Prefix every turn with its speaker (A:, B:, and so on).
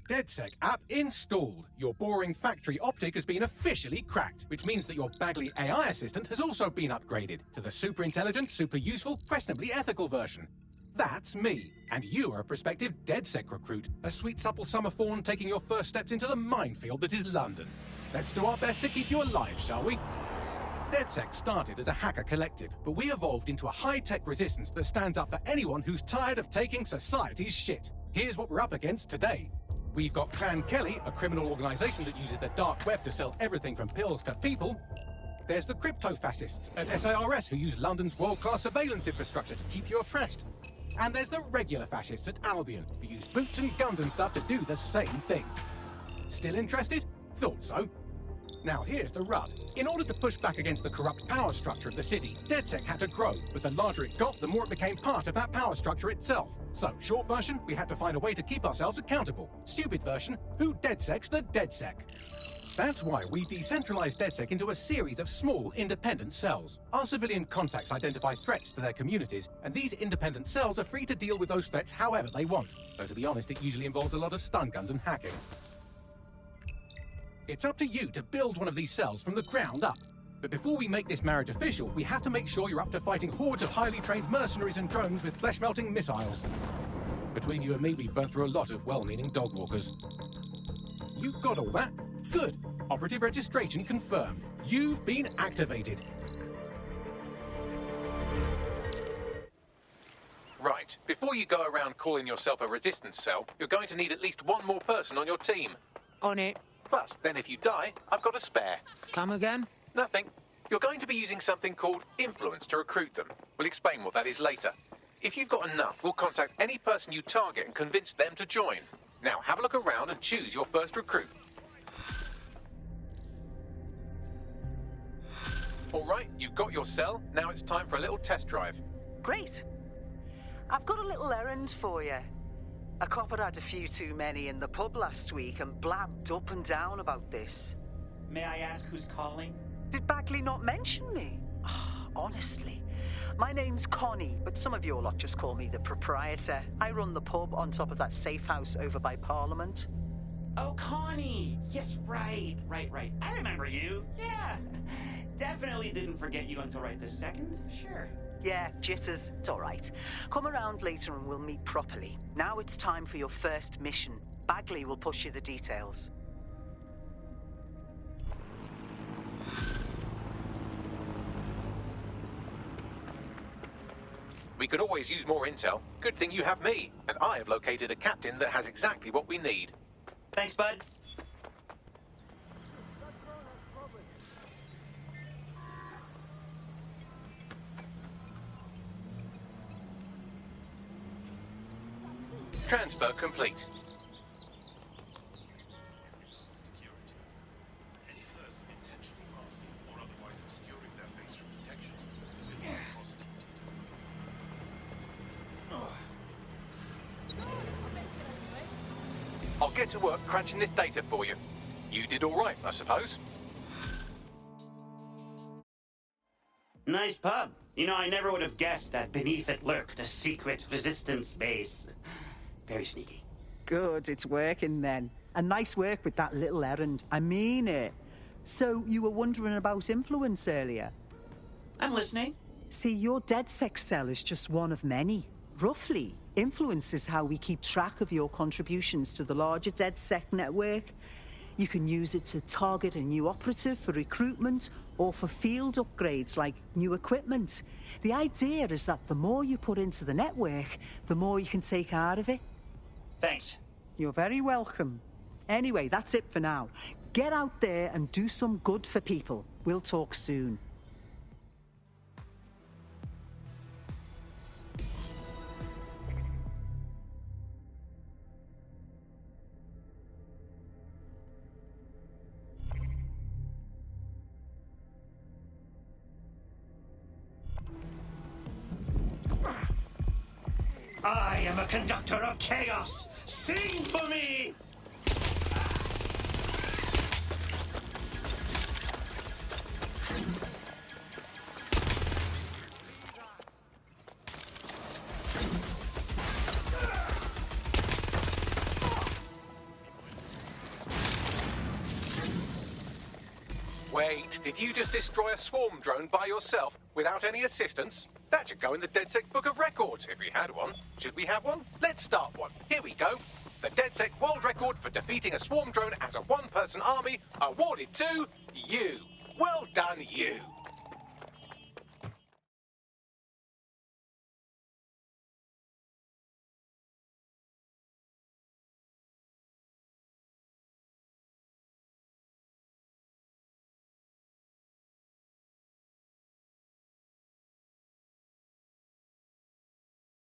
A: DedSec app installed. Your boring factory optic has been officially cracked, which means that your Bagley AI assistant has also been upgraded to the super intelligent, super useful, questionably ethical version. That's me, and you are a prospective DedSec recruit, a sweet supple summer fawn taking your first steps into the minefield that is London. Let's do our best to keep you alive, shall we? DedSec started as a hacker collective, but we evolved into a high-tech resistance that stands up for anyone who's tired of taking society's shit. Here's what we're up against today. We've got Clan Kelly, a criminal organization that uses the dark web to sell everything from pills to people. There's the crypto-fascists at SARS who use London's world-class surveillance infrastructure to keep you oppressed. And there's the regular fascists at Albion who use boots and guns and stuff to do the same thing. Still interested? Thought so. Now here's the rub. In order to push back against the corrupt power structure of the city, DedSec had to grow, but the larger it got, the more it became part of that power structure itself. So, short version, we had to find a way to keep ourselves accountable. Stupid version, who DedSec's the DedSec? That's why we decentralized DedSec into a series of small, independent cells. Our civilian contacts identify threats to their communities, and these independent cells are free to deal with those threats however they want. Though to be honest, it usually involves a lot of stun guns and hacking. It's up to you to build one of these cells from the ground up. But before we make this marriage official, we have to make sure you're up to fighting hordes of highly trained mercenaries and drones with flesh-melting missiles. Between you and me, we've burnt through a lot of well-meaning dog walkers. You got all that? Good. Operative registration confirmed. You've been activated. Right. Before you go around calling yourself a resistance cell, you're going to need at least one more person on your team.
B: On it.
A: Plus, then if you die, I've got a spare.
B: Come again?
A: Nothing. You're going to be using something called influence to recruit them. We'll explain what that is later. If you've got enough, we'll contact any person you target and convince them to join. Now, have a look around and choose your first recruit. All right, you've got your cell. Now it's time for a little test drive.
C: Great. I've got a little errand for you. A copper had a few too many in the pub last week and blabbed up and down about this.
D: May I ask who's calling?
C: Did Bagley not mention me? Honestly. My name's Connie, but some of your lot just call me the proprietor. I run the pub on top of that safe house over by Parliament.
D: Oh, Connie! Yes, right. I remember you. Yeah. Definitely didn't forget you until right this second. Sure.
C: Yeah, jitters. It's all right. Come around later and we'll meet properly. Now it's time for your first mission. Bagley will push you the details.
A: We could always use more intel. Good thing you have me, and I have located a captain that has exactly what we need.
D: Thanks, bud.
A: Transfer complete.
E: Security. Any person intentionally masking or otherwise obscuring their face from detection will be prosecuted.
A: I'll get to work crunching this data for you. You did all right, I suppose.
D: Nice pub. You know, I never would have guessed that beneath it lurked a secret resistance base. Very sneaky.
C: Good, it's working then. And nice work with that little errand. I mean it. So, you were wondering about influence earlier?
D: I'm listening.
C: See, your DedSec cell is just one of many. Roughly, influence is how we keep track of your contributions to the larger DedSec network. You can use it to target a new operative for recruitment or for field upgrades like new equipment. The idea is that the more you put into the network, the more you can take out of it.
D: Thanks.
C: You're very welcome. Anyway, that's it for now. Get out there and do some good for people. We'll talk soon.
D: I am a conductor of chaos. Sing for me!
A: Wait, did you just destroy a swarm drone by yourself without any assistance? That should go in the DedSec Book of Records if we had one. Should we have one? Let's start one. Here we go. The DedSec World Record for defeating a swarm drone as a one-person army awarded to you. Well done, you.